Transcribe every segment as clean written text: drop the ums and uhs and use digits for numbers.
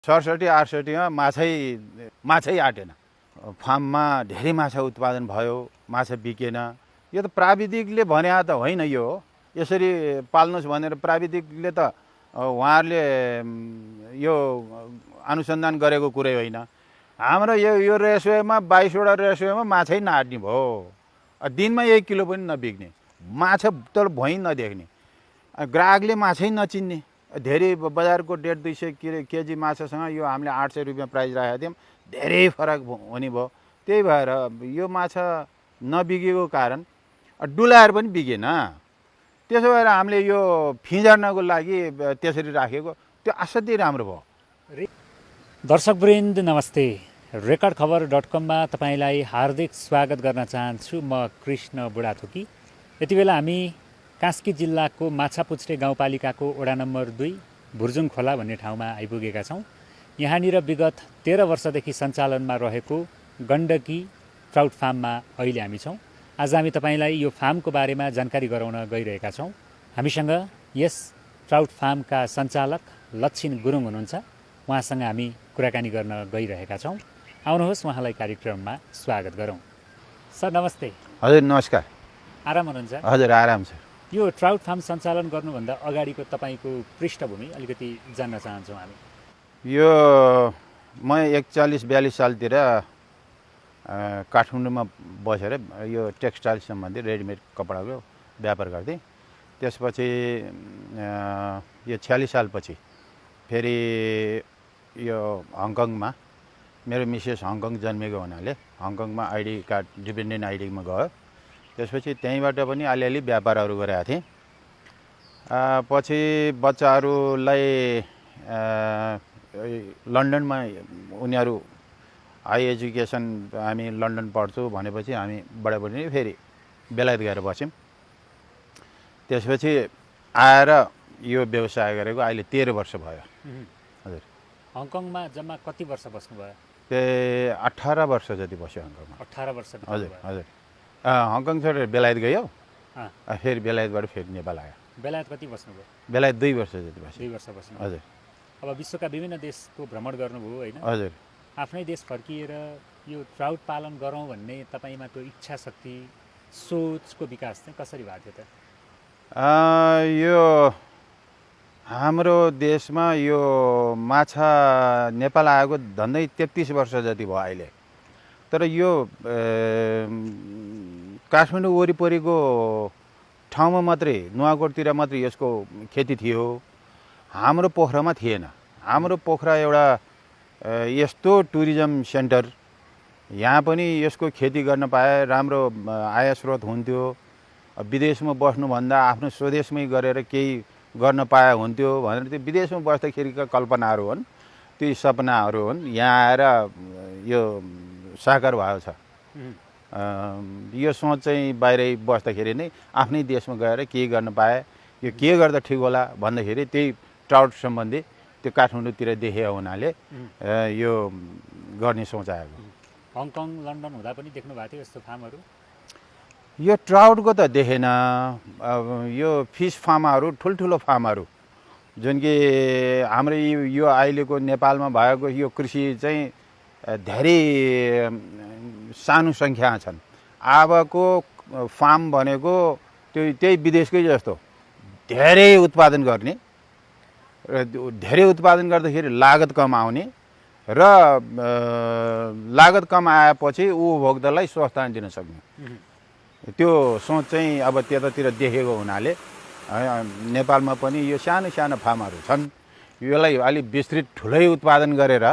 67-68 मा माछै आटेन। फार्ममा धेरै माछा उत्पादन भयो, माछा बिकेन। यो त प्राविधिकले भने त होइन, यो यसरी पाल्नुहोस् भनेर प्राविधिकले त उहाँहरूले यो अनुसन्धान गरेको कुरै होइन। हाम्रो यो रेसोमा 22वटा रेसोमा माछै नआट्ने भयो। दिनमा 1 किलो पनि नबिक्ने, माछा तर भुइँ नदेख्ने, ग्राहकले माछै नचिन्ने। धेरै बजारको 150-200 केजी माछासँग यो हामीले 800 रुपियाँ प्राइस राखेका थियौँ, धेरै फरक हुने भयो। त्यही भएर यो माछा नबिकेको कारण डुलाएर पनि बिकेन। त्यसो भएर हामीले यो फिँजार्नको लागि त्यसरी राखेको, त्यो असाध्यै राम्रो भयो। दर्शकवृन्द नमस्ते, रेकर्डखबर.com तपाईँलाई हार्दिक स्वागत गर्न चाहन्छु। म कृष्ण बुढाथोकी। यति बेला हामी कास्की जिल्लाको माछापुच्छ्रे गाउँपालिकाको वडा नम्बर 2 भुर्जुङ खोला भन्ने ठाउँमा आइपुगेका छौँ। यहाँनिर विगत 13 वर्षदेखि सञ्चालनमा रहेको गण्डकी ट्राउट फार्ममा अहिले हामी छौँ। आज हामी तपाईँलाई यो फार्मको बारेमा जानकारी गराउन गइरहेका छौँ। हामीसँग यस ट्राउट फार्मका सञ्चालक लक्षिन गुरुङ हुनुहुन्छ। उहाँसँग हामी कुराकानी गर्न गइरहेका छौँ। आउनुहोस् उहाँलाई कार्यक्रममा स्वागत गरौँ। सर नमस्ते। हजुर नमस्कार। आराम हुनुहुन्छ? हजुर आराम छ। यो ट्राउट फार्म सञ्चालन गर्नुभन्दा अगाडिको तपाईँको पृष्ठभूमि अलिकति जान्न चाहन्छौँ हामी। यो म 41-42 सालतिर काठमाडौँमा बसेर यो टेक्सटाइल सम्बन्धी रेडिमेड कपडाको व्यापार गर्थेँ। त्यसपछि यो 46 सालपछि फेरि यो हङकङमा, मेरो मिसेस हङकङ जन्मेको हुनाले हङकङमा आइडी कार्ड, डिपेन्डेन्ट आइडीमा गयो। त्यसपछि त्यहीँबाट पनि अलिअलि व्यापारहरू गरेका थिएँ। पछि बच्चाहरूलाई लन्डनमा उनीहरू हाई एजुकेसन, हामी लन्डन पढ्छौँ भनेपछि हामी बडाबडी फेरि बेलायत गएर बस्यौँ। त्यसपछि आएर यो व्यवसाय गरेको अहिले 13 वर्ष भयो। हजुर। हङकङमा जम्मा कति वर्ष बस्नुभयो? 18 वर्ष जति बस्यो हङकङमा। 18 वर्ष। हजुर हजुर। हङकङ छोडेर बेलायत गयो, फेरि बेलायतबाट फेरि नेपाल आयो। बेलायत कति बस्नुभयो? बेलायत 2 वर्ष जति बस्यो। 2 वर्ष बस्नु। हजुर। अब विश्वका विभिन्न देशको भ्रमण गर्नुभयो होइन? हजुर। आफ्नै देश फर्किएर यो ट्राउट पालन गरौँ भन्ने तपाईँमा त्यो इच्छा शक्ति, सोचको विकास चाहिँ कसरी भएको थियो त? यो हाम्रो देशमा यो माछा नेपाल आएको झन्डै 33 वर्ष जति भयो अहिले। तर यो काठमाडौँ वरिपरिको ठाउँमा मात्रै, नुवाकोटतिर मात्रै यसको खेती थियो, हाम्रो पोखरामा थिएन। हाम्रो पोखरा एउटा यस्तो टुरिज्म सेन्टर, यहाँ पनि यसको खेती गर्न पाए राम्रो आय स्रोत हुन्थ्यो। विदेशमा बस्नुभन्दा आफ्नो स्वदेशमै गरेर केही गर्न पाए हुन्थ्यो भनेर त्यो विदेशमा बस्दाखेरिका कल्पनाहरू हुन्, ती सपनाहरू हुन्। यहाँ आएर यो साकार भएको छ। यो सोच चाहिँ बाहिरै बस्दाखेरि नै आफ्नै देशमा गएर केही गर्न पाए, यो के गर्दा ठिक होला भन्दाखेरि त्यही ट्राउट सम्बन्धी त्यो काठमाडौँतिर देखेको हुनाले यो गर्ने सोच आएको। हङकङ, लन्डन हुँदा पनि देख्नु भएको थियो यस्तो फार्महरू? यो ट्राउटको त देखेन। यो फिस फार्महरू, ठुल्ठुलो फार्महरू जुन कि हाम्रो यो अहिलेको नेपालमा भएको यो कृषि चाहिँ धेरै सानो सङ्ख्या छन्। अबको फार्म भनेको त्यही विदेशकै जस्तो धेरै उत्पादन गर्ने र धेरै उत्पादन गर्दाखेरि लागत कम आउने र लागत कम आएपछि उपभोक्तालाई सस्ता दिन सक्ने, त्यो सोच चाहिँ अब त्यतातिर देखेको हुनाले नेपालमा पनि यो सानो सानो फार्महरू छन्। यसलाई अलिक विस्तृत ठुलै उत्पादन गरेर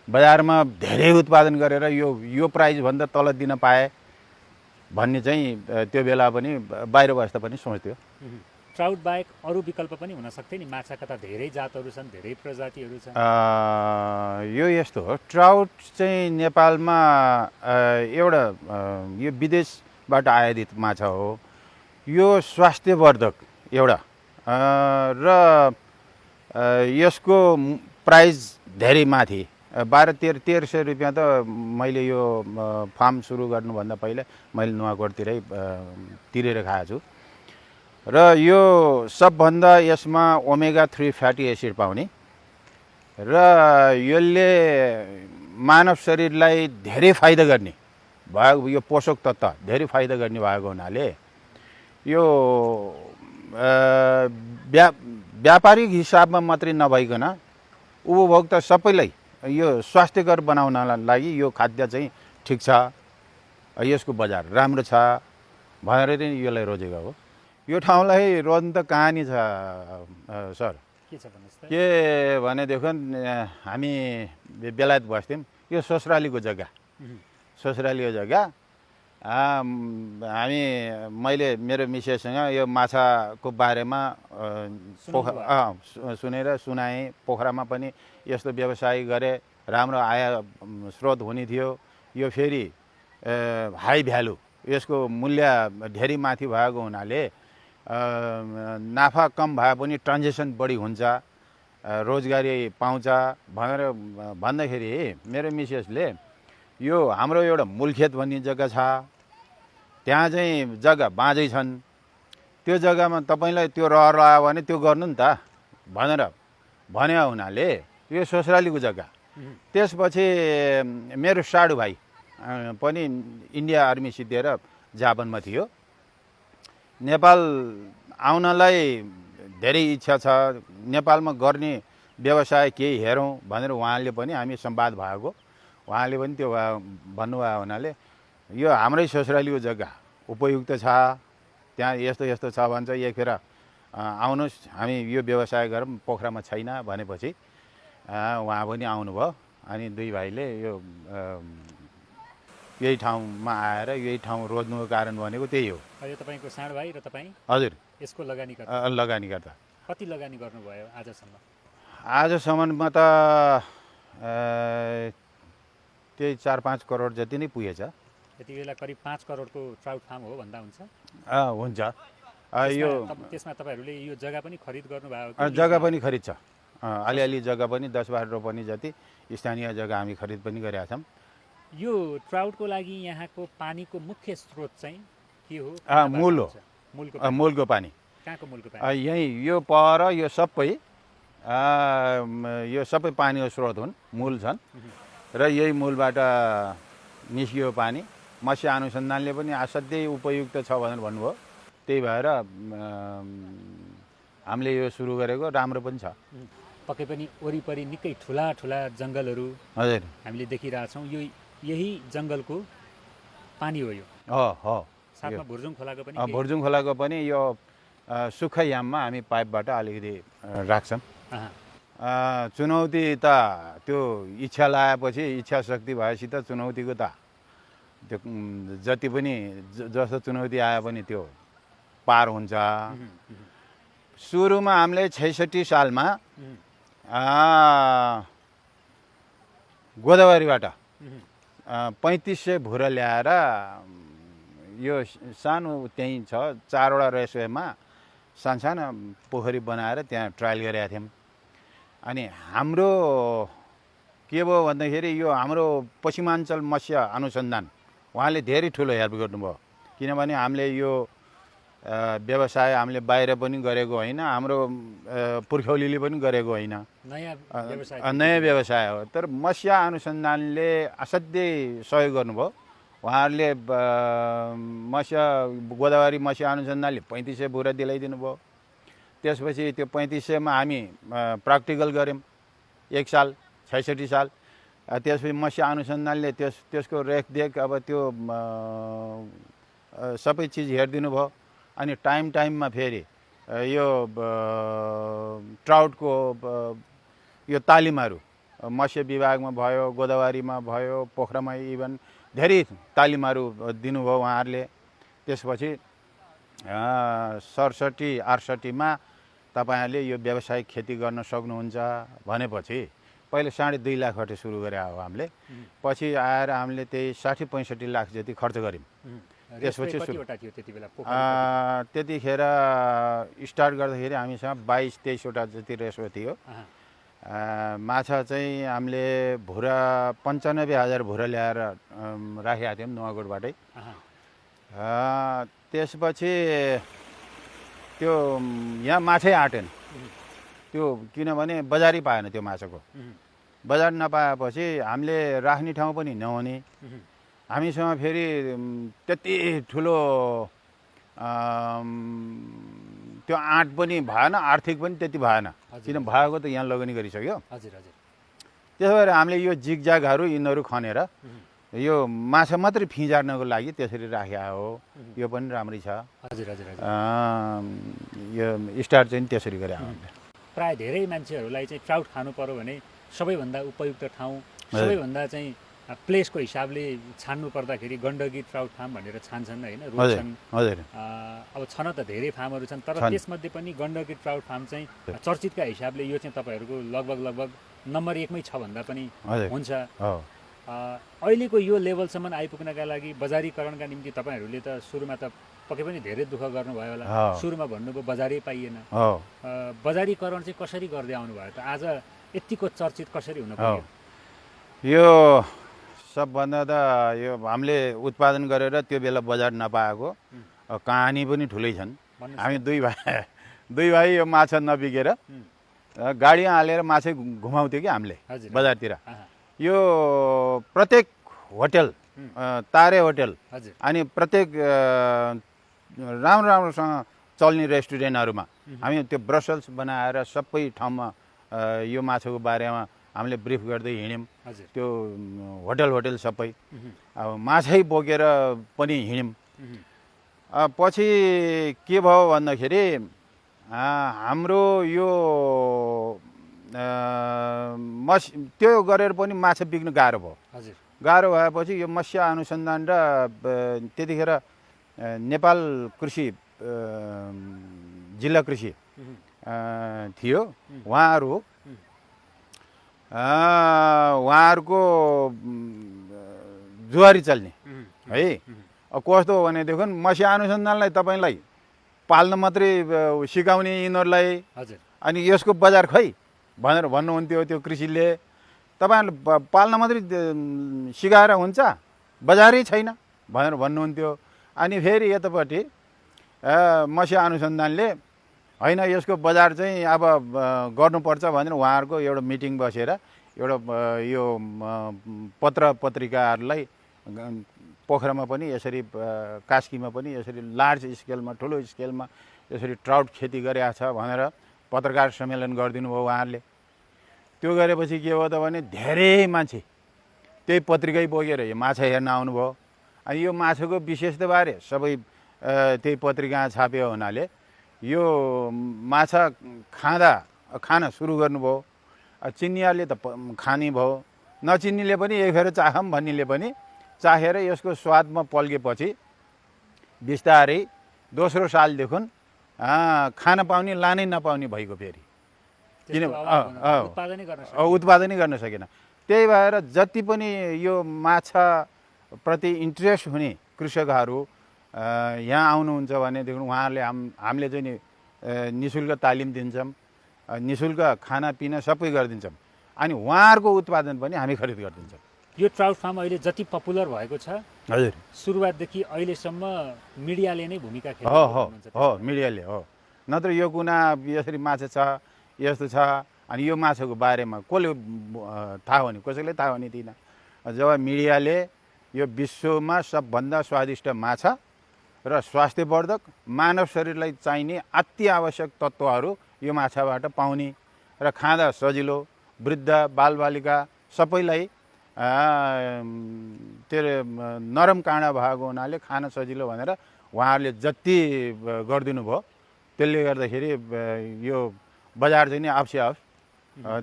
बजारमा धेरै उत्पादन गरेर यो प्राइसभन्दा तल दिन पाए भन्ने चाहिँ त्यो बेला पनि बाहिर बस्दा पनि सोच्थ्यो। ट्राउट बाहेक अरू विकल्प पनि हुन सक्थ्यो नि? माछाका त धेरै जातहरू छन्, धेरै प्रजातिहरू छन्। यो यस्तो हो, ट्राउट चाहिँ नेपालमा एउटा यो विदेशबाट आयातित माछा हो। यो स्वास्थ्यवर्धक एउटा र यसको प्राइस धेरै माथि, 1200-1300 रुपियाँ त मैले यो फार्म सुरु गर्नुभन्दा पहिला मैले नुवाकोटतिरै तिरेर खाएको छु। र यो सबभन्दा यसमा ओमेगा 3 फ्याटी एसिड पाउने र यसले मानव शरीरलाई धेरै फाइदा गर्ने भएको, यो पोषक तत्त्व धेरै फाइदा गर्ने भएको हुनाले यो व्यापारिक हिसाबमा मात्रै नभइकन उपभोक्ता सबैलाई यो स्वास्थ्यकर बनाउनलाई लागि यो खाद्य चाहिँ ठिक छ, यसको बजार राम्रो छ भनेर नै यसलाई रोजेको हो। यो ठाउँलाई रोज्नु त कहानी छ सर। के छ भन्नुहोस् त? के भनेदेखि हामी बेलायत बस्थ्यौँ, यो ससुरालीको जग्गा, ससुरालीको जग्गा। मैले मेरो मिसेससँग यो माछाको बारेमा सुनेर सुनाएँ। पोखरामा पनि यस्तो व्यवसाय गरे, राम्रो आय स्रोत हुने थियो। यो फेरि हाई भ्यालु, यसको मूल्य धेरै माथि भएको हुनाले नाफा कम भए पनि ट्रान्जेक्सन बढी हुन्छ, रोजगारी पाउँछ भनेर भन्दाखेरि मेरो मिसेसले यो हाम्रो एउटा मूलखेत भन्ने जग्गा छ, त्यहाँ चाहिँ जग्गा बाँझै छन्, त्यो जग्गामा तपाईँलाई त्यो रहर लाग्यो भने त्यो गर्नु नि त भनेर भन्यो हुनाले यो ससुरालीको जग्गा। त्यसपछि मेरो साडु भाइ पनि इन्डिया आर्मी सिद्धिएर जापानमा थियो, नेपाल आउनलाई धेरै इच्छा छ, नेपालमा गर्ने व्यवसाय केही हेरौँ भनेर उहाँले पनि, हामी संवाद भएको, उहाँले पनि त्यो भन्नुभयो हुनाले यो हाम्रै ससुरालीको जग्गा उपयुक्त छ, त्यहाँ यस्तो यस्तो छ भन्छ, एकखेर आउनुहोस् हामी यो व्यवसाय गरौँ, पोखरामा छैन भनेपछि उहाँ पनि आउनुभयो। अनि दुई भाइले यो यही ठाउँमा आएर यही ठाउँ रोज्नुको कारण भनेको त्यही हो। यो तपाईँको सानो भाइ र तपाईँ हजुर यसको लगानीकर्ता। लगानीकर्ता। कति लगानी गर्नुभयो आजसम्म? आजसम्ममा त त्यही 4-5 करोड जति नै पुगेछ। यति बेला करिब 5 करोडको ट्राउट फार्म हो भन्दा हुन्छ? हुन्छ। यो त्यसमा तपाईँहरूले यो जग्गा पनि खरिद गर्नुभयो? जग्गा पनि खरिद छ, अलिअलि जग्गा पनि 10-12 रोपनी जति स्थानीय जग्गा हामी खरिद पनि गरेका छौँ। यो ट्राउटको लागि यहाँको पानीको मुख्य स्रोत चाहिँ के हो? मूल हो, मूलको पानी। कहाँको मूलको पानी? यहीँ यो पर यो सबै पानीको स्रोत हुन्, मूल छन् र यही मूलबाट निस्कियो पानी। मत्स्य अनुसन्धानले पनि असाध्यै उपयुक्त छ भनेर भन्नुभयो, त्यही भएर हामीले यो सुरु गरेको, राम्रो पनि छ। पक्कै पनि वरिपरि निकै ठुला ठुला जङ्गलहरू हजुर हामीले देखिरहेछौँ। यो यही जङ्गलको पानी हो यो? हो। साथमा भुर्जुङ खोलाको पनि? भुर्जुङ खोलाको पनि यो सुक्खा याममा हामी पाइपबाट अलिकति राख्छौँ। चुनौती त त्यो इच्छा लगाएपछि, इच्छा शक्ति भएपछि त चुनौतीको त त्यो जति पनि जस्तो चुनौती आए पनि त्यो पार हुन्छ। सुरुमा हामीले 66 सालमा गोदावरीबाट 3500 भुरा ल्याएर यो सानो त्यहीँ छ 4वटा रेसवेमा सानसानो पोखरी बनाएर त्यहाँ ट्रायल गरेका थियौँ। अनि हाम्रो के भयो भन्दाखेरि यो हाम्रो पश्चिमाञ्चल मत्स्य अनुसन्धान उहाँले धेरै ठुलो हेल्प गर्नुभयो, किनभने हामीले यो व्यवसाय हामीले बाहिर पनि गरेको होइन, हाम्रो पुर्खौलीले पनि गरेको होइन, नयाँ व्यवसाय हो। तर मत्स्य अनुसन्धानले असाध्यै सहयोग गर्नुभयो। उहाँहरूले गोदावरी मत्स्य अनुसन्धानले 3500 भुरा दिलाइदिनु भयो। त्यसपछि त्यो 3500मा हामी प्र्याक्टिकल गऱ्यौँ 1 साल, 66 साल। त्यसपछि मत्स्य अनुसन्धानले त्यसको रेखदेख, अब त्यो सबै चिज हेरिदिनु भयो। अनि टाइममा फेरि यो ट्राउटको यो तालिमहरू मत्स्य विभागमा भयो, गोदावरीमा भयो, पोखरामा इभन धेरै तालिमहरू दिनुभयो उहाँहरूले। त्यसपछि 67-68मा तपाईँहरूले यो व्यावसायिक खेती गर्न सक्नुहुन्छ भनेपछि पहिले 2.5 लाखबाट सुरु गरे हो हामीले। पछि आएर हामीले त्यही 60-65 लाख जति खर्च गऱ्यौँ। त्यसपछि त्यतिखेर स्टार्ट गर्दाखेरि हामीसँग 22-23 वटा जति रेसो थियो। माछा चाहिँ हामीले भुरा 95,000 भुरा ल्याएर राखेका थियौँ नुवाकोटबाटै। त्यसपछि त्यो यहाँ माछै आँटेन, त्यो किनभने बजारै पाएन त्यो माछाको। बजार नपाएपछि हामीले राख्ने ठाउँ पनि नहुने, हामीसँग फेरि त्यति ठुलो त्यो आँट पनि भएन, आर्थिक पनि त्यति भएन, किन भएको त यहाँ लगनी गरिसक्यो। त्यसो भएर हामीले यो जिगजागहरू यिनीहरू खनेर यो माछा मात्रै फिजार्नको लागि त्यसरी राखेको हो। यो पनि राम्रै छ। यो स्टार्ट चाहिँ त्यसरी गरे हामीले। प्राय धेरै मान्छेहरूलाई चाहिँ ट्राउट खानु पर्यो भने सबैभन्दा उपयुक्त ठाउँ, सबैभन्दा चाहिँ प्लेसको हिसाबले छान्नु पर्दाखेरि गण्डकी ट्राउट फार्म भनेर छान्छन् होइन, रोज्छन्। अब छन त धेरै फार्महरू छन्, तर त्यसमध्ये पनि गण्डकी ट्राउट फार्म चाहिँ चर्चितका हिसाबले यो चाहिँ तपाईँहरूको लगभग नम्बर 1मै छ भन्दा पनि हुन्छ। अहिलेको यो लेभलसम्म आइपुग्नका लागि बजारीकरणका निम्ति तपाईँहरूले त सुरुमा त पक्कै पनि धेरै दुःख गर्नुभयो होला। सुरुमा भन्नुभयो बजारै पाइएन, बजारीकरण चाहिँ कसरी गर्दै आउनुभयो त? आज यतिको चर्चित कसरी हुन पुग्यो? यो सबभन्दा त यो हामीले उत्पादन गरेर त्यो बेला बजार नपाएको कहानी पनि ठुलै छन्। हामी दुई भाइ यो माछा नबिकेर गाडी हालेर माछा घुमाउँथ्यो कि हामीले बजारतिर। यो प्रत्येक होटल, तारे होटल अनि प्रत्येक राम्रोसँग चल्ने रेस्टुरेन्टहरूमा हामी त्यो ब्रसल्स बनाएर सबै ठाउँमा यो माछाको बारेमा हामीले ब्रिफ गर्दै हिँड्यौँ। त्यो होटल सबै अब माछै बोकेर पनि हिँड्यौँ। पछि के भयो भन्दाखेरि हाम्रो यो त्यो गरेर पनि माछा बिक्नु गाह्रो भयो। गाह्रो भएपछि यो मत्स्य अनुसन्धान र त्यतिखेर नेपाल कृषि जिल्ला कृषि थियो, उहाँहरूको जुवारी चल्ने है। कस्तो हो भनेदेखि मत्स्य अनुसन्धानलाई तपाईँलाई पाल्न मात्रै सिकाउने यिनीहरूलाई, अनि यसको बजार खै भनेर भन्नुहुन्थ्यो त्यो कृषिले। तपाईँहरूले पाल्न मात्रै सिकाएर हुन्छ, बजारै छैन भनेर भन्नुहुन्थ्यो। अनि फेरि यतापट्टि मत्स्य अनुसन्धानले होइन यसको बजार चाहिँ अब गर्नुपर्छ भनेर उहाँहरूको एउटा मिटिङ बसेर एउटा यो पत्र पत्रिकाहरूलाई पोखरामा पनि यसरी कास्कीमा पनि यसरी लार्ज स्केलमा ठुलो स्केलमा यसरी ट्राउट खेती गरेका छ भनेर पत्रकार सम्मेलन गरिदिनु भयो उहाँहरूले। त्यो गरेपछि के हो त भने धेरै मान्छे त्यही पत्रिकै बोकेर यो माछा हेर्न आउनुभयो। अनि यो माछाको विशेषताबारे सबै त्यही पत्रिका छाप्यो हुनाले यो माछा खान सुरु गर्नुभयो। चिन्नेहरूले त खाने भयो, नचिन्नेले पनि एक फेर चाखौँ भन्नेले पनि चाखेर यसको स्वादमा पल्केपछि बिस्तारै दोस्रो सालदेखि खान पाउने लानै नपाउने भइगयो फेरि, किन उत्पादनै गर्न सकेन। त्यही भएर जति पनि यो माछा प्रति इन्ट्रेस्ट हुने कृषकहरू यहाँ आउनुहुन्छ भनेदेखि उहाँहरूले हामीले चाहिँ नि निःशुल्क तालिम दिन्छौँ, निःशुल्क खानापिना सबै गरिदिन्छौँ, अनि उहाँहरूको उत्पादन पनि हामी खरिद गरिदिन्छौँ। यो ट्राउट फार्म अहिले जति पपुलर भएको छ, हजुर, सुरुवातदेखि अहिलेसम्म मिडियाले नै भूमिका खेलेको हो मिडियाले हो। नत्र यो कुना यसरी माछा छ यस्तो छ अनि यो माछाको बारेमा कसले थाहा हुने, कसैले थाहा हुने थिएन। जब मिडियाले यो विश्वमा सबभन्दा स्वादिष्ट माछा र स्वास्थ्यवर्धक मानव शरीरलाई चाहिने अति आवश्यक तत्त्वहरू यो माछाबाट पाउने र खाँदा सजिलो, वृद्ध बालबालिका सबैलाई त्यो नरम काँडा भएको हुनाले खान सजिलो भनेर उहाँहरूले जति गरिदिनु भयो त्यसले गर्दाखेरि यो बजार चाहिँ नि आफसे आफ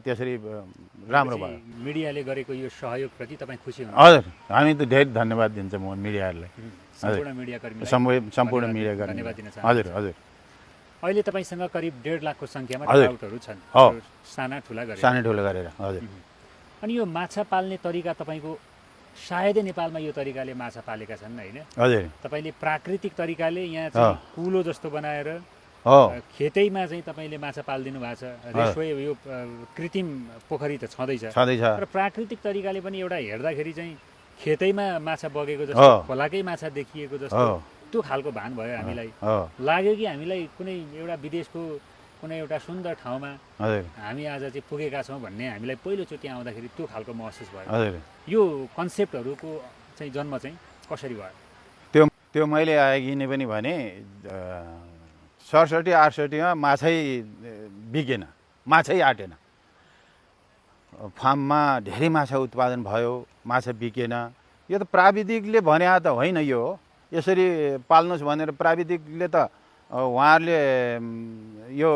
त्यसरी राम्रो भयो। मिडियाले गरेको यो सहयोगप्रति तपाईँ खुसी हुनुहुन्छ? हजुर, हामी त धेरै धन्यवाद दिन्छौँ मिडियाहरूलाई, सम्पूर्ण मिडियाकर्मीलाई सम्पूर्ण मिडियाकर्मी धन्यवाद दिन चाहन्छु। हजुर हजुर। अहिले तपाईँसँग करिब 1.5 लाखको सङ्ख्यामा ट्राउटहरू छन्, साना ठुला गरेर। हजुर। अनि यो माछा पाल्ने तरिका तपाईँको सायदै नेपालमा यो तरिकाले माछा पालेका छन् होइन? हजुर। तपाईँले प्राकृतिक तरिकाले यहाँ चाहिँ कुलो जस्तो बनाएर खेतैमा चाहिँ तपाईँले माछा पालिदिनु भएको छ। रेसवे यो कृत्रिम पोखरी त छँदैछ, र प्राकृतिक तरिकाले पनि एउटा हेर्दाखेरि चाहिँ खेतैमा माछा बगेको जस्तो, खोलाकै माछा देखिएको जस्तो त्यो खालको भान भयो। हामीलाई लाग्यो कि हामीलाई कुनै एउटा विदेशको कुनै एउटा सुन्दर ठाउँमा हजुर हामी आज चाहिँ पुगेका छौँ भन्ने हामीलाई पहिलोचोटि आउँदाखेरि त्यो खालको महसुस भयो। हजुर यो कन्सेप्टहरूको चाहिँ जन्म चाहिँ कसरी भयो? त्यो मैले अघि नै पनि भने 67-68मा माछै बिकेन, माछै आटेन। फार्ममा धेरै माछा उत्पादन भयो, माछा बिकेन। यो त प्राविधिकले भने त होइन, यो यसरी पाल्नुहोस् भनेर प्राविधिकले त उहाँहरूले यो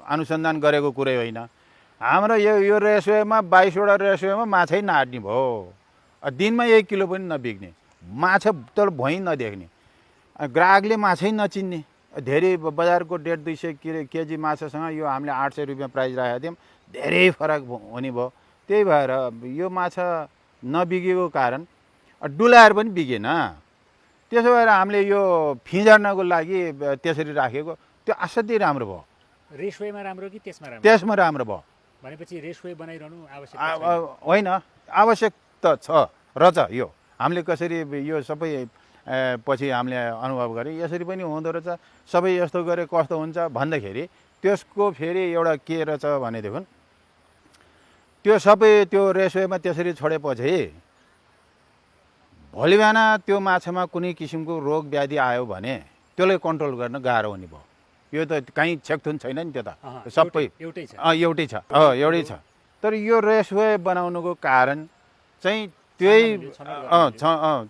अनुसन्धान गरेको कुरै होइन। हाम्रो यो रेसवेमा 22वटा रेसवेमा माछै नआट्ने भयो। दिनमा 1 किलो पनि नबिक्ने, माछा त भुइँ नदेख्ने, ग्राहकले माछै नचिन्ने। धेरै बजारको 150-200 केजी माछासँग यो हामीले 800 रुपियाँ प्राइस राखेका थियौँ, धेरै फरक हुने भयो। त्यही भएर यो माछा नबिकेको कारण डुलाएर पनि बिकेन। त्यसो भएर हामीले यो फिँजार्नको लागि त्यसरी राखेको, त्यो असाध्यै राम्रो भयो। रेसवेमा राम्रो कि त्यसमा राम्रो? त्यसमा राम्रो भयो। भनेपछि रेसवे बनाइरहनु आवश्यक होइन, आवश्यक त छ रहेछ। यो हामीले कसरी यो सबै पछि हामीले अनुभव गरेँ, यसरी पनि हुँदो रहेछ। सबै यस्तो गरे कस्तो हुन्छ भन्दाखेरि त्यसको फेरि एउटा के रहेछ भनेदेखि त्यो सबै त्यो रेसवेमा त्यसरी छोडेपछि भोलि बिहान त्यो माछामा कुनै किसिमको रोग व्याधि आयो भने त्यसलाई कन्ट्रोल गर्न गाह्रो हुने भयो। यो त कहीँ छेकथुन छैन नि, त्यो त सबै एउटै छ। एउटै छ, एउटै छ। तर यो रेसवे बनाउनुको कारण चाहिँ त्यही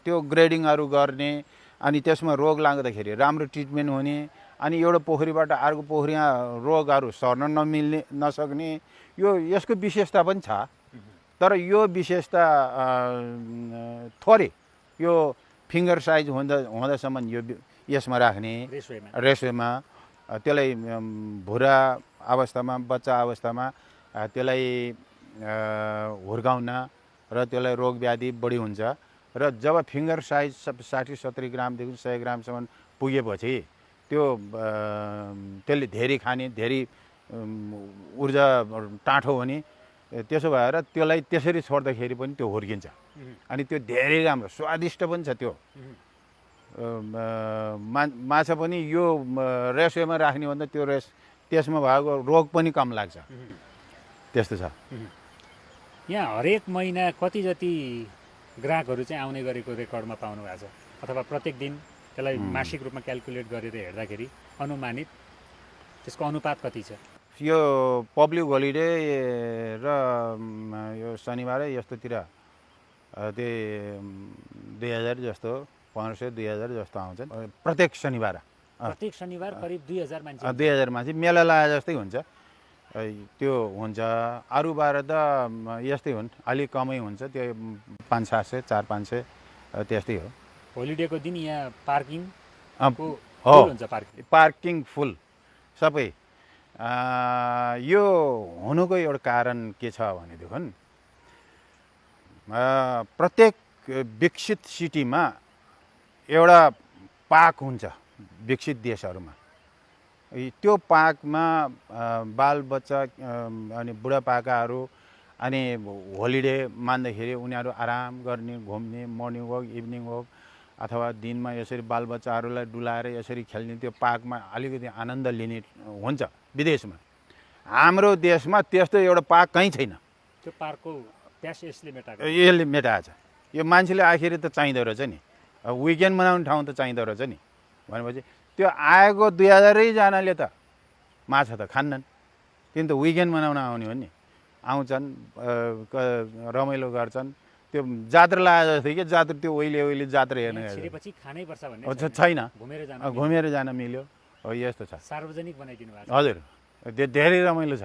त्यो ग्रेडिङहरू गर्ने, अनि त्यसमा रोग लाग्दाखेरि राम्रो ट्रिटमेन्ट हुने, अनि एउटा पोखरीबाट अर्को पोखरीमा रोगहरू सर्न नसक्ने, यो यसको विशेषता पनि छ। तर यो विशेषता थोरै, यो फिङ्गर साइज हुँदासम्म यो यसमा राख्ने रेसवेमा, त्यसलाई भुरा अवस्थामा, बच्चा अवस्थामा त्यसलाई हुर्काउन र त्यसलाई रोग व्याधि बढी हुन्छ। र जब फिङ्गर साइज 60-70 ग्रामदेखि 100 ग्रामसम्म पुगेपछि त्यसले धेरै खाने, धेरै ऊर्जा टाँठो हुने। त्यसो भएर त्यसलाई त्यसरी छोड्दाखेरि पनि त्यो हुर्किन्छ। अनि त्यो धेरै राम्रो स्वादिष्ट पनि छ। त्यो माछा पनि यो रेसवेमा राख्ने भन्दा त्यो त्यसमा भएको रोग पनि कम लाग्छ। त्यस्तो छ। यहाँ हरेक महिना कति जति ग्राहकहरू चाहिँ आउने गरेको रेकर्डमा पाउनु भएको छ, अथवा प्रत्येक दिन त्यसलाई मासिक रूपमा क्यालकुलेट गरेर हेर्दाखेरि अनुमानित त्यसको अनुपात कति छ? यो पब्लिक होलिडे र यो शनिबार यस्तोतिर त्यही 2000 जस्तो, 1500-2000 जस्तो आउँछन् प्रत्येक शनिबार। प्रत्येक शनिबार करिब 2000 मान्छे। 2000 मान्छे मेला लाए जस्तै हुन्छ, त्यो हुन्छ। अरू बार त यस्तै हुन्, अलिक कमै हुन्छ, त्यो 500-700, 400-500 त्यस्तै हो। होलिडेको दिन यहाँ पार्किङ हो, हुन्छ, पार्किङ फुल सबै। यो हुनुको एउटा कारण के छ भनेदेखि प्रत्येक विकसित सिटीमा एउटा पार्क हुन्छ विकसित देशहरूमा। त्यो पार्कमा बालबच्चा अनि बुढापाकाहरू अनि होलिडे मान्दाखेरि उनीहरू आराम गर्ने, घुम्ने, मर्निङ वक, इभिनिङ वक, अथवा दिनमा यसरी बालबच्चाहरूलाई डुलाएर यसरी खेल्ने, त्यो पार्कमा अलिकति आनन्द लिने हुन्छ विदेशमा। हाम्रो देशमा त्यस्तो एउटा पार्क कहीँ छैन। त्यो पार्कको यसले मेटाएको छ। यो मान्छेले आखिर त चाहिँदो रहेछ नि, विकेन्ड मनाउने ठाउँ त चाहिँदो रहेछ नि। भनेपछि त्यो आएको 2000जनाले त माछा त खान्नन्, किनभने विकेन्ड मनाउन आउने हो नि। आउँछन्, रमाइलो गर्छन्। त्यो जात्रा लाए जस्तो कि जात्रा, त्यो उहिले जात्रा हेर्न छैन, घुमेर जान मिल्यो। हो, यस्तो छ। सार्वजनिक बनाइदिनु भएको छ। हजुर, त्यो धेरै रमाइलो छ।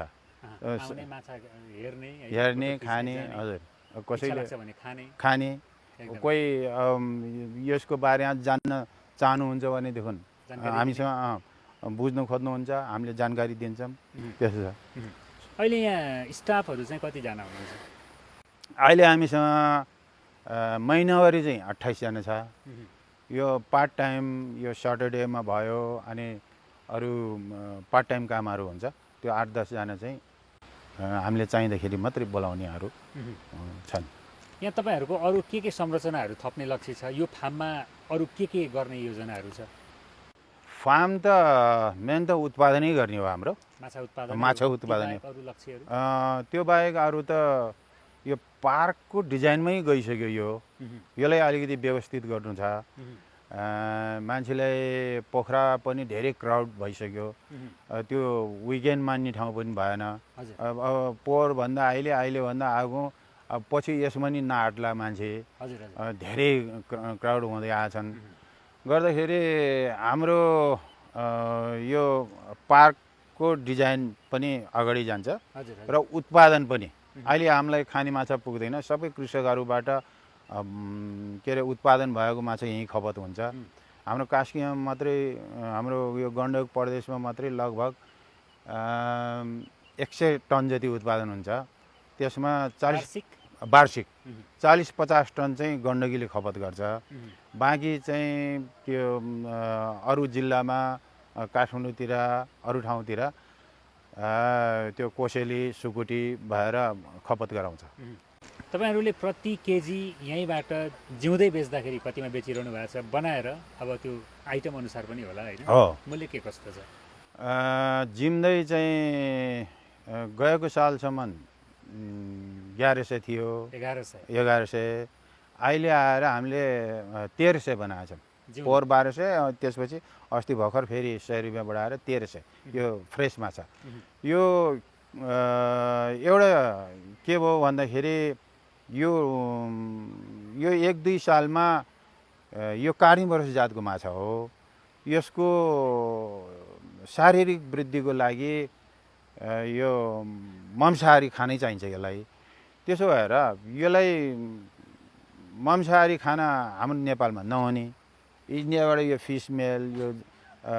हेर्ने, खाने। हजुर, कसैले खाने, कोही यसको बारेमा जान्न चाहनुहुन्छ भनेदेखि हामीसँग बुझ्नु खोज्नुहुन्छ, हामीले जानकारी दिन्छौँ। त्यस्तो छ। अहिले यहाँ स्टाफहरू चाहिँ कतिजना हुनुहुन्छ? अहिले हामीसँग महिनावारी चाहिँ 28 जना छ। यो पार्ट टाइम यो सटरडेमा भयो, अनि अरू पार्ट टाइम कामहरू हुन्छ, त्यो 8-10 जना चाहिँ हामीले चाहिँदाखेरि मात्रै बोलाउनेहरू छन्। यहाँ तपाईँहरूको अरू के संरचनाहरू थप्ने लक्ष्य छ? यो फार्ममा अरू के गर्ने योजनाहरू छ? फार्म त मेन त उत्पादनै गर्ने हो हाम्रो। माछा उत्पादन माछा उत्पादन अरू लक्ष्यहरू त्यो बाहेक अरू त यो पार्कको डिजाइनमै गइसक्यो। यसलाई अलिकति व्यवस्थित गर्नु छ। मान्छेलाई पोखरा पनि धेरै क्राउड भइसक्यो। त्यो विकेन्ड मान्ने ठाउँ पनि भएन। अब पोहोरभन्दा अहिलेभन्दा आगो अब पछि यसमा नि नआट्ला मान्छे। धेरै क्राउड हुँदै आछन् गर्दाखेरि हाम्रो यो पार्कको डिजाइन पनि अगाडि जान्छ र उत्पादन पनि। अहिले हामीलाई खाने माछा पुग्दैन, सबै कृषकहरूबाट के अरे उत्पादन भएको माछा यहीँ खपत हुन्छ। हाम्रो कास्कीमा मात्रै, हाम्रो यो गण्डक प्रदेशमा मात्रै लगभग 100 टन जति उत्पादन हुन्छ। त्यसमा वार्षिक 40-50 टन चाहिँ गण्डकीले खपत गर्छ। बाँकी चाहिँ त्यो अरू जिल्लामा, काठमाडौँतिर, अरू ठाउँतिर त्यो कोसेली सुकुटी भएर खपत गराउँछ। तपाईँहरूले प्रति केजी यहीँबाट जिउँदै बेच्दाखेरि कतिमा बेचिरहनु भएको छ? बनाएर अब त्यो आइटम अनुसार पनि होला होइन? मूल्य के कस्तो छ? जिम्दै चाहिँ गएको सालसम्म 1100 थियो। 1100 अहिले आएर हामीले 1300 बनाएको छौँ। पोहोर 1200, त्यसपछि अस्ति भर्खर फेरि 100 रुपियाँ बढाएर 1300। यो फ्रेस माछा। यो एउटा के भयो भन्दाखेरि यो 1-2 सालमा यो कार्निभरस जातको माछा हो। यसको शारीरिक वृद्धिको लागि यो मांसाहारी खानै चाहिन्छ यसलाई। त्यसो भएर यसलाई मांसाहारी खाना हाम्रो नेपालमा नहुने, इन्डियाबाट यो फिस मेल, यो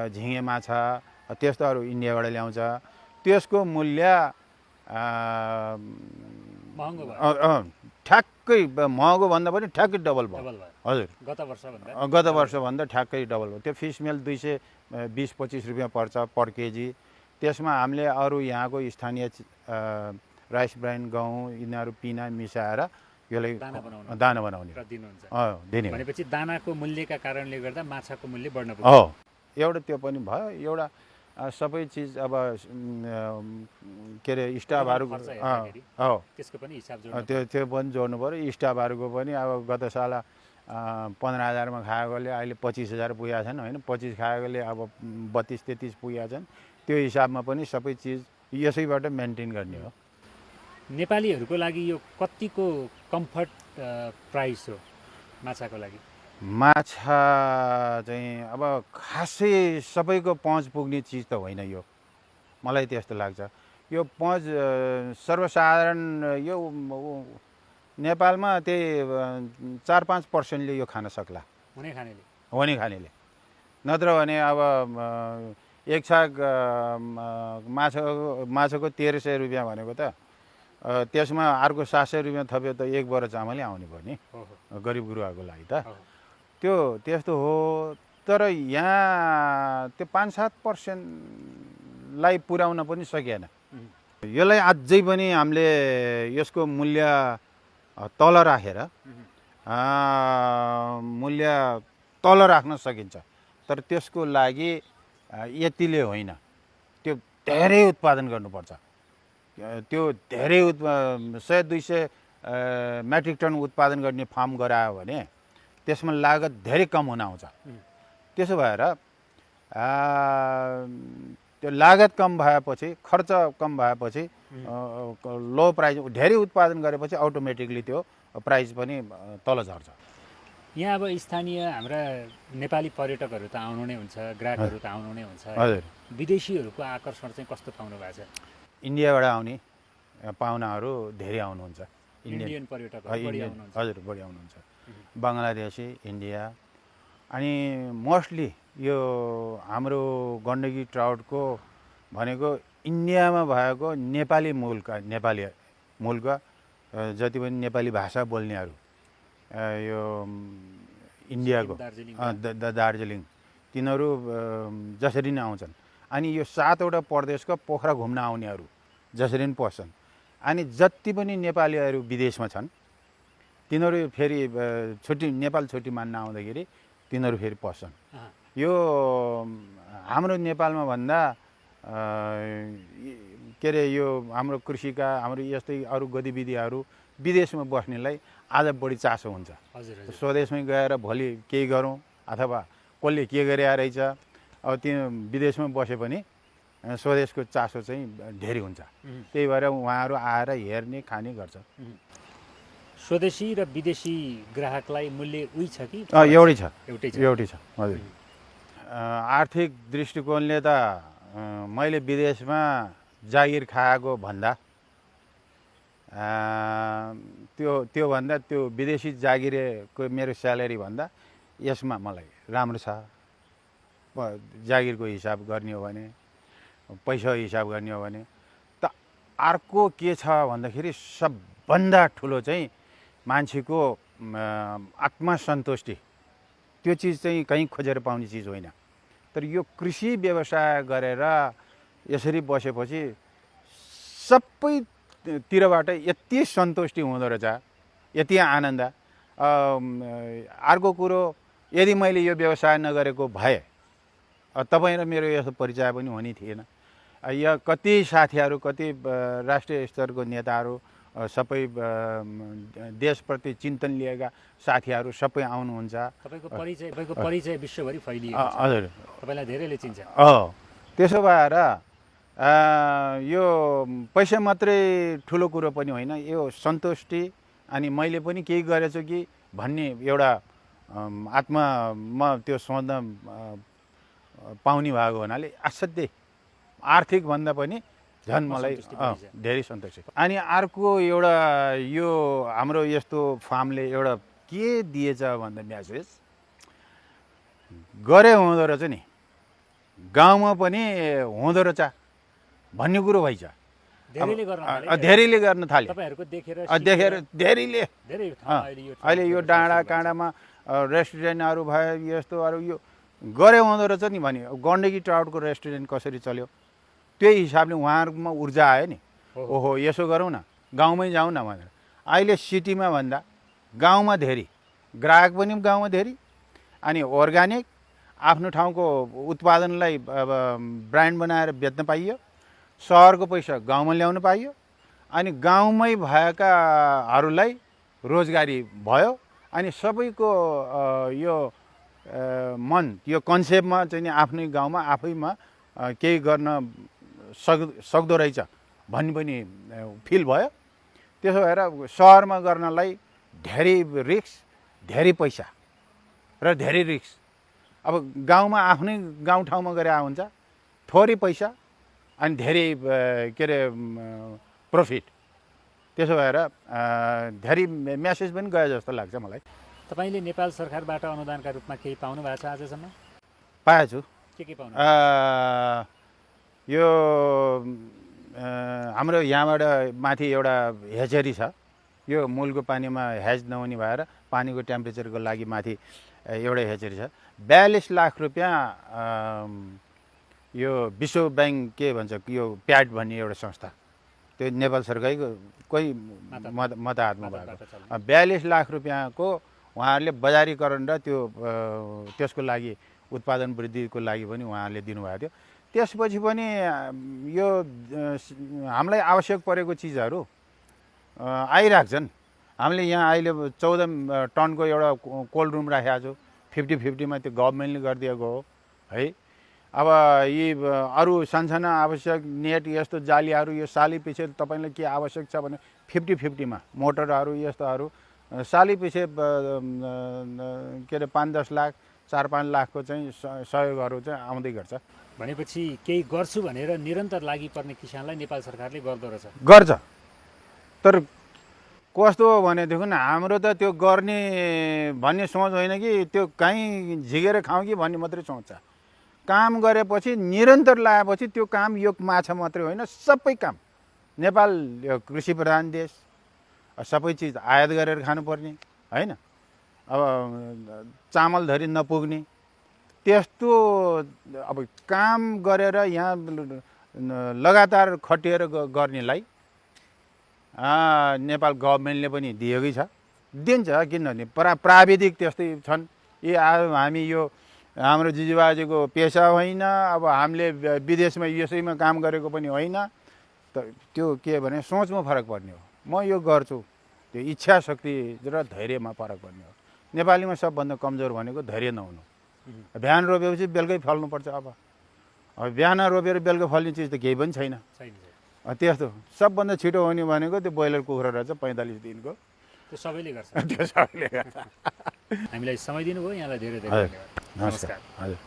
झिँगे माछा त्यस्तोहरू इन्डियाबाट ल्याउँछ। त्यसको मूल्य ठ्याक्कै महँगो भन्दा पनि ठ्याक्कै डबल भयो। हजुर, गत वर्षभन्दा ठ्याक्कै डबल भयो। त्यो फिस मेल 220-25 रुपियाँ पर्छ पर केजी। त्यसमा हामीले अरू यहाँको स्थानीय राइस ब्राइन, गहुँ यिनीहरू पिना मिसाएर यसलाई दाना बनाउने दिने। भनेपछि दानाको मूल्यका कारणले गर्दा माछाको मूल्य बढ्न पुग्छ। एउटा त्यो पनि भयो। एउटा सबै चिज अब के अरे स्टाफहरू त्यसको पनि हिसाब त्यो पनि जोड्नु पऱ्यो। स्टाफहरूको पनि अब गत साल 15,000मा खाएकोले अहिले 25,000 पुगेका छन् होइन। 25 खाएकोले अब 32-33 पुगेका छन्। त्यो हिसाबमा पनि सबै चिज यसैबाट मेन्टेन गर्ने हो। नेपालीहरूको लागि यो कतिको कम्फर्ट प्राइस हो माछाको लागि? माछा चाहिँ अब खासै सबैको पहुँच पुग्ने चिज त होइन यो, मलाई त्यस्तो लाग्छ। यो पहुँच सर्वसाधारण यो नेपालमा त्यही 4-5% यो खान सक्ला हुने खानेले। नत्र भने अब एक छाक माछाको 1300 रुपियाँ भनेको त त्यसमा अर्को 700 रुपियाँ थप्यो त एक बोरा चामलै आउने भयो नि गरिब गुरुवाको लागि त। त्यस्तो हो। तर यहाँ त्यो 5-7%लाई पुर्याउन पनि सकिएन। यसलाई अझै पनि हामीले यसको मूल्य तल राखेर राख्न सकिन्छ। तर त्यसको लागि यतिले होइन, त्यो धेरै उत्पादन गर्नुपर्छ। त्यो धेरै 100-200 मेट्रिक टन उत्पादन गर्ने फार्म गरायो भने त्यसमा लागत धेरै कम हुन आउँछ। त्यसो भएर त्यो लागत कम भएपछि, खर्च कम भएपछि लो प्राइस, धेरै उत्पादन गरेपछि अटोमेटिकली त्यो प्राइस पनि तल झर्छ। यहाँ अब स्थानीय हाम्रा नेपाली पर्यटकहरू त आउनु नै हुन्छ, ग्राहकहरू त आउनु नै हुन्छ। हजुर, विदेशीहरूको आकर्षण चाहिँ कस्तो पाउनु भएको छ? इन्डियाबाट आउने पाहुनाहरू धेरै आउनुहुन्छ। इन्डियन पर्यटकहरू हजुर बढी आउनुहुन्छ। बङ्गलादेशी, इन्डिया, अनि मोस्टली यो हाम्रो गण्डकी ट्राउटको भनेको इन्डियामा भएको नेपाली मूलका जति पनि नेपाली भाषा बोल्नेहरू यो इन्डियाको दार्जिलिङ तिनीहरू जसरी नै आउँछन्। अनि यो 7वटा प्रदेशका पोखरा घुम्न आउनेहरू जसरी नै पस्छन्। अनि जति पनि नेपालीहरू विदेशमा छन् तिनीहरू फेरि नेपाल छुट्टी मान्न आउँदाखेरि तिनीहरू फेरि पस्छन्। यो हाम्रो नेपालमा भन्दा के अरे यो हाम्रो कृषिका हाम्रो यस्तै अरू गतिविधिहरू विदेशमा बस्नेलाई आज बढी चासो हुन्छ। हजुर स्वदेशमै गएर भोलि केही गरौँ अथवा कसले के गरिरहेको रहेछ, अब त्यो विदेशमा बसे पनि स्वदेशको चासो चाहिँ धेरै हुन्छ। त्यही भएर उहाँहरू आएर हेर्ने खाने गर्छ। स्वदेशी र विदेशी ग्राहकलाई मूल्य उही छ कि एउटै छ, एउटै छ हजुर। आर्थिक दृष्टिकोणले त मैले विदेशमा जागिर खाएको भन्दा त्योभन्दा त्यो विदेशी जागिरको मेरो स्यालेरी भन्दा यसमा मलाई राम्रो छ। जागिरको हिसाब गर्ने हो भने, पैसा हिसाब गर्ने हो भने त अर्को के छ भन्दाखेरि सबभन्दा ठुलो चाहिँ मान्छेको आत्मसन्तुष्टि। त्यो चिज चाहिँ कहीँ खोजेर पाउने चिज होइन। तर यो कृषि व्यवसाय गरेर यसरी बसेपछि सबैतिरबाट यति सन्तुष्टि हुँदो रहेछ, यति आनन्द। अर्को कुरो, यदि मैले यो व्यवसाय नगरेको भए तपाईँ र मेरो यस्तो परिचय पनि हुने थिएन। यहाँ कति साथीहरू, कति राष्ट्रिय स्तरको नेताहरू, सबै देशप्रति चिन्तन लिएका साथीहरू सबै आउनुहुन्छ। तपाईँको परिचय विश्वभरि फैलिएको छ। हजुर, तपाईँलाई धेरैले चिन्छ। त्यसो भएर यो पैसा मात्रै ठुलो कुरो पनि होइन, यो सन्तुष्टि अनि मैले पनि केही गरेछु कि भन्ने एउटा आत्मामा त्यो सोच्न पाउने भएको हुनाले असाध्यै आर्थिक भन्दा पनि झन् मलाई धेरै सन्तुष्टि। अनि अर्को एउटा यो हाम्रो यस्तो फार्मले एउटा के दिएछ भन्दा म्यासेज गरे हुँदो रहेछ नि, गाउँमा पनि हुँदो रहेछ भन्ने कुरो भइछ। धेरैले गर्न थाल्यो। देखेर धेरैले अहिले यो डाँडा काँडामा रेस्टुरेन्टहरू भयो, यस्तोहरू यो गरे हुँदो रहेछ नि भने गण्डकी ट्राउटको रेस्टुरेन्ट कसरी चल्यो त्यही हिसाबले उहाँहरूकोमा ऊर्जा आयो नि। ओहो यसो गरौँ न, गाउँमै जाउँ न भनेर। अहिले सिटीमा भन्दा गाउँमा धेरै ग्राहक पनि गाउँमा धेरै, अनि अर्ग्यानिक आफ्नो ठाउँको उत्पादनलाई अब ब्रान्ड बनाएर बेच्न पाइयो, सहरको पैसा गाउँमा ल्याउन पाइयो, अनि गाउँमै भएकाहरूलाई रोजगारी भयो। अनि सबैको यो मन यो कन्सेप्टमा चाहिँ नि आफ्नै गाउँमा आफैमा केही गर्न सक्दो रहेछ भन्ने पनि फिल भयो। त्यसो भएर सहरमा गर्नलाई धेरै रिस्क, धेरै पैसा र धेरै रिस्क। अब गाउँमा आफ्नै गाउँठाउँमा गरे हुन्छ, थोरै पैसा अनि धेरै के अरे प्रफिट। त्यसो भएर धेरै मेसेज पनि गयो जस्तो लाग्छ मलाई। तपाईँले नेपाल सरकारबाट अनुदानका रूपमा केही पाउनु भएको छ आजसम्म? पाएछु। के पाउनु? यो हाम्रो यहाँबाट माथि एउटा हेचरी छ। यो मूलको पानीमा हेज नहुने भएर पानीको टेम्परेचरको लागि माथि एउटा हेचरी छ। 42 लाख रुपियाँ यो विश्व ब्याङ्क के भन्छ यो प्याड भन्ने एउटा संस्था, त्यो नेपाल सरकारको कोही मताहतमा भएको 42 लाख रुपियाँको उहाँहरूले बजारीकरण र त्यसको लागि उत्पादन वृद्धिको लागि पनि उहाँहरूले दिनुभएको थियो। त्यसपछि पनि यो हामीलाई आवश्यक परेको चिजहरू आइरहेको छन्। हामीले यहाँ अहिले 14 टनको एउटा कोल्ड रुम राखेको छु, 50-50मा त्यो गभर्मेन्टले गरिदिएको हो है। अब यी अरू सानसाना आवश्यक नेट यस्तो जालीहरू यो साली पछि तपाईँलाई के आवश्यक छ भने 50-50मा मोटरहरू यस्तोहरू साली पछि के अरे 5-10 लाख 4-5 लाखको चाहिँ सहयोगहरू चाहिँ आउँदै गर्छ। भनेपछि केही गर्छु भनेर निरन्तर लागि पर्ने किसानलाई नेपाल सरकारले गर्छ। तर कस्तो हो भनेदेखि हाम्रो त त्यो गर्ने भन्ने सोच होइन कि त्यो कहीँ झिकेर खाउँ कि भन्ने मात्रै सोच छ। काम गरेपछि निरन्तर लगाएपछि त्यो काम यो माछा मात्रै होइन, सबै काम। नेपाल कृषि प्रधान देश, सबै चिज आयात गरेर खानुपर्ने होइन। अब चामल धरि नपुग्ने त्यस्तो अब काम गरेर यहाँ लगातार खटिएर गर्नेलाई नेपाल गभर्मेन्टले पनि दिएकै छ, दिन्छ। किनभने प्राविधिक त्यस्तै छन्। हामी यो हाम्रो जिजुबाजेको पेसा होइन, अब हामीले विदेशमा यसैमा काम गरेको पनि होइन। त्यो के भने सोचमा फरक पर्ने हो। म यो गर्छु, त्यो इच्छा शक्ति र धैर्यमा फरक पर्ने हो। नेपालीमा सबभन्दा कमजोर भनेको धैर्य नहुनु। बिहान रोपेपछि बेलुकै फल्नुपर्छ। अब बिहान रोपेर बेलुका फल्ने चिज त केही पनि छैन। त्यस्तो सबभन्दा छिटो हुने भनेको त्यो ब्रोइलर कुखुरा रहेछ 45 दिनको। त्यो सबैले गर्छ। त्यो सबैले गर्छ। हामीलाई समय दिनुभयो, यहाँलाई धेरै धेरै हजुर, धन्यवाद। नमस्कार। हजुर।